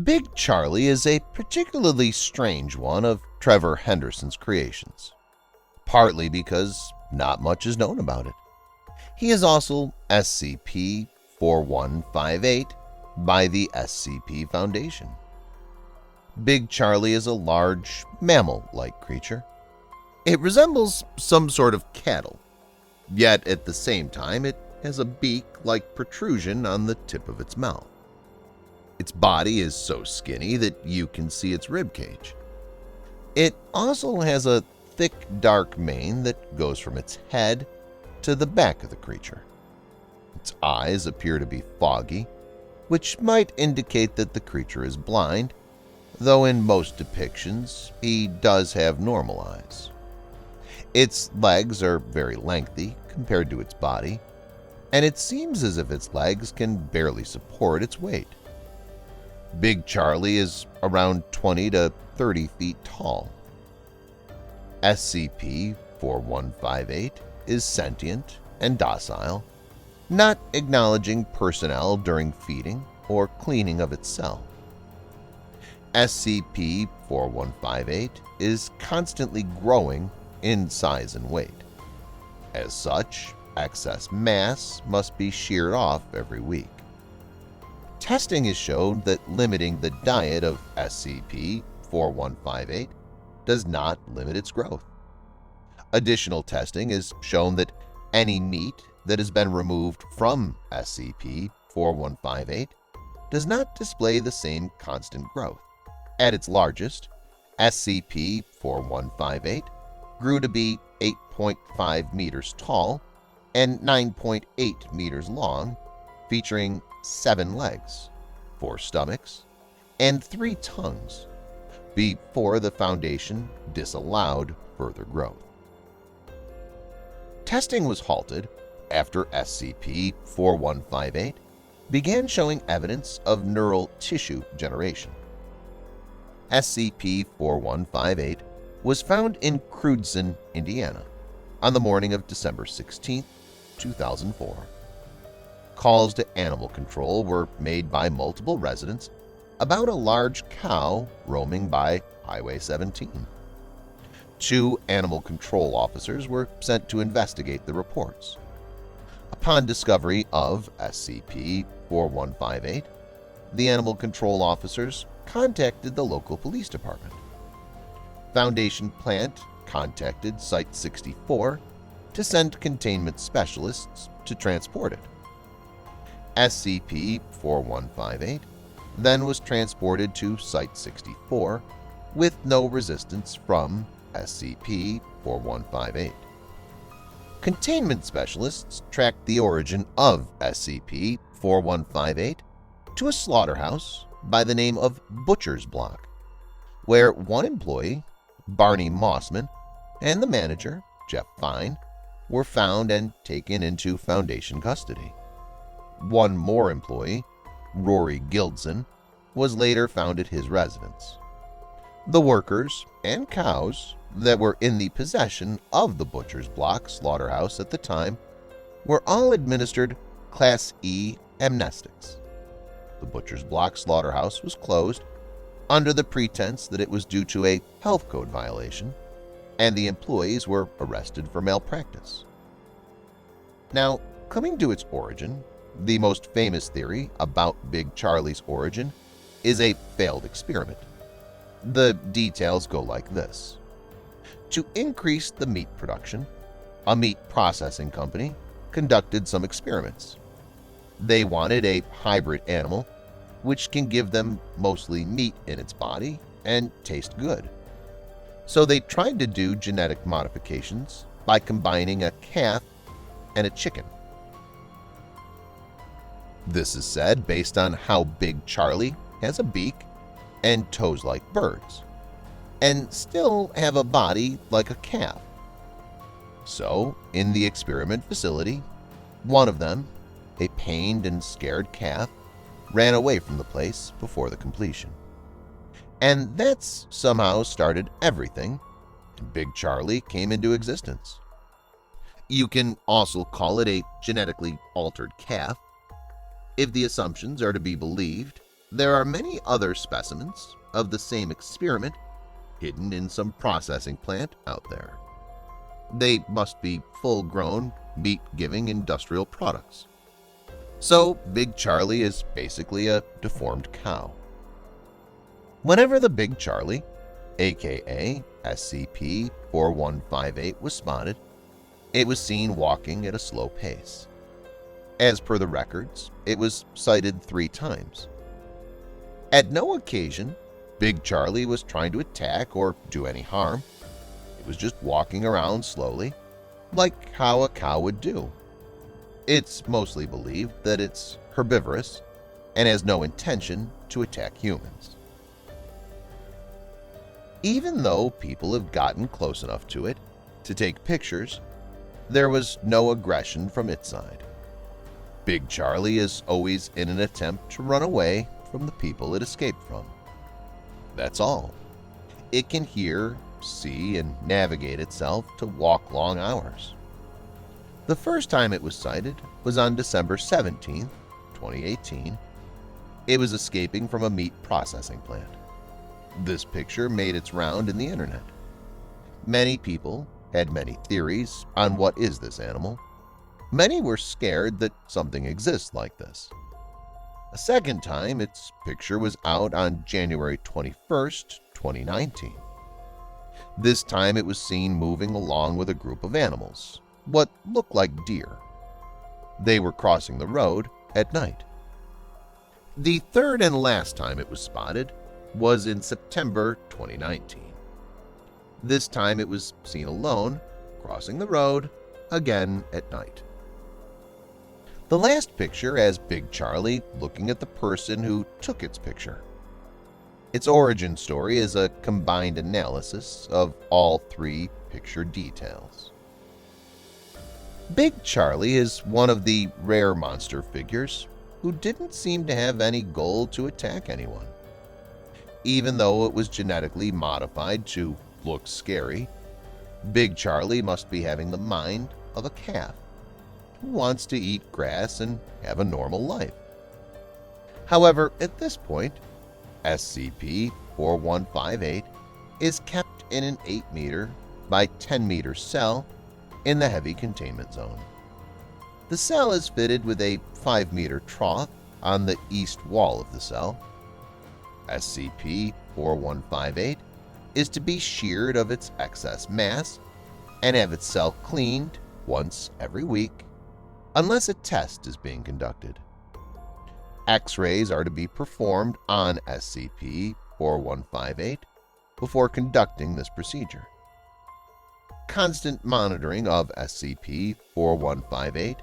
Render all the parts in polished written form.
Big Charlie is a particularly strange one of Trevor Henderson's creations, partly because not much is known about it. He is also SCP-4158 by the SCP Foundation. Big Charlie is a large, mammal-like creature. It resembles some sort of cattle, yet at the same time it has a beak-like protrusion on the tip of its mouth. Its body is so skinny that you can see its ribcage. It also has a thick, dark mane that goes from its head to the back of the creature. Its eyes appear to be foggy, which might indicate that the creature is blind, though in most depictions he does have normal eyes. Its legs are very lengthy compared to its body, and it seems as if its legs can barely support its weight. Big Charlie is around 20 to 30 feet tall. SCP-4158 is sentient and docile, not acknowledging personnel during feeding or cleaning of its cell. SCP-4158 is constantly growing in size and weight. As such, excess mass must be sheared off every week. Testing has shown that limiting the diet of SCP-4158 does not limit its growth. Additional testing has shown that any meat that has been removed from SCP-4158 does not display the same constant growth. At its largest, SCP-4158 grew to be 8.5 meters tall and 9.8 meters long, featuring 7 legs, 4 stomachs, and 3 tongues, before the Foundation disallowed further growth. Testing was halted after SCP-4158 began showing evidence of neural tissue generation. SCP-4158 was found in Crewdson, Indiana, on the morning of December 16, 2004. Calls to animal control were made by multiple residents about a large cow roaming by Highway 17. 2 animal control officers were sent to investigate the reports. Upon discovery of SCP-4158, the animal control officers contacted the local police department. Foundation plant contacted Site-64 to send containment specialists to transport it. SCP-4158 then was transported to Site-64 with no resistance from SCP-4158. Containment specialists tracked the origin of SCP-4158 to a slaughterhouse by the name of Butcher's Block, where one employee, Barney Mossman, and the manager, Jeff Fine, were found and taken into Foundation custody. One more employee, Rory Gildson, was later found at his residence. The workers and cows that were in the possession of the Butcher's Block slaughterhouse at the time were all administered Class E amnestics. The Butcher's Block slaughterhouse was closed under the pretense that it was due to a health code violation, and the employees were arrested for malpractice. Now, coming to its origin, the most famous theory about Big Charlie's origin is a failed experiment. The details go like this. To increase the meat production, a meat processing company conducted some experiments. They wanted a hybrid animal which can give them mostly meat in its body and taste good. So they tried to do genetic modifications by combining a calf and a chicken. This is said based on how Big Charlie has a beak and toes like birds, and still have a body like a calf. So, in the experiment facility, one of them, a pained and scared calf, ran away from the place before the completion. And that's somehow started everything, and Big Charlie came into existence. You can also call it a genetically altered calf. If the assumptions are to be believed, there are many other specimens of the same experiment hidden in some processing plant out there. They must be full-grown, meat-giving industrial products. So Big Charlie is basically a deformed cow. Whenever the Big Charlie, aka SCP-4158, was spotted, it was seen walking at a slow pace. As per the records, it was sighted 3 times. At no occasion, Big Charlie was trying to attack or do any harm. It was just walking around slowly, like how a cow would do. It's mostly believed that it's herbivorous and has no intention to attack humans. Even though people have gotten close enough to it to take pictures, there was no aggression from its side. Big Charlie is always in an attempt to run away from the people it escaped from. That's all. It can hear, see, and navigate itself to walk long hours. The first time it was sighted was on December 17, 2018. It was escaping from a meat processing plant. This picture made its round in the internet. Many people had many theories on what is this animal. Many were scared that something exists like this. A second time, its picture was out on January 21st, 2019. This time it was seen moving along with a group of animals, what looked like deer. They were crossing the road at night. The third and last time it was spotted was in September 2019. This time it was seen alone, crossing the road, again at night. The last picture has Big Charlie looking at the person who took its picture. Its origin story is a combined analysis of all 3 picture details. Big Charlie is one of the rare monster figures who didn't seem to have any goal to attack anyone. Even though it was genetically modified to look scary, Big Charlie must be having the mind of a calf who wants to eat grass and have a normal life. However, at this point, SCP-4158 is kept in an 8-meter by 10-meter cell in the heavy containment zone. The cell is fitted with a 5-meter trough on the east wall of the cell. SCP-4158 is to be sheared of its excess mass and have its cell cleaned once every week, unless a test is being conducted. X-rays are to be performed on SCP-4158 before conducting this procedure. Constant monitoring of SCP-4158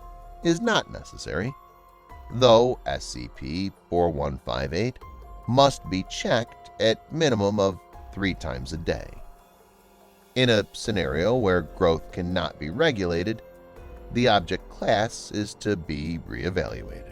is not necessary, though SCP-4158 must be checked at minimum of 3 times a day. In a scenario where growth cannot be regulated, the object class is to be reevaluated.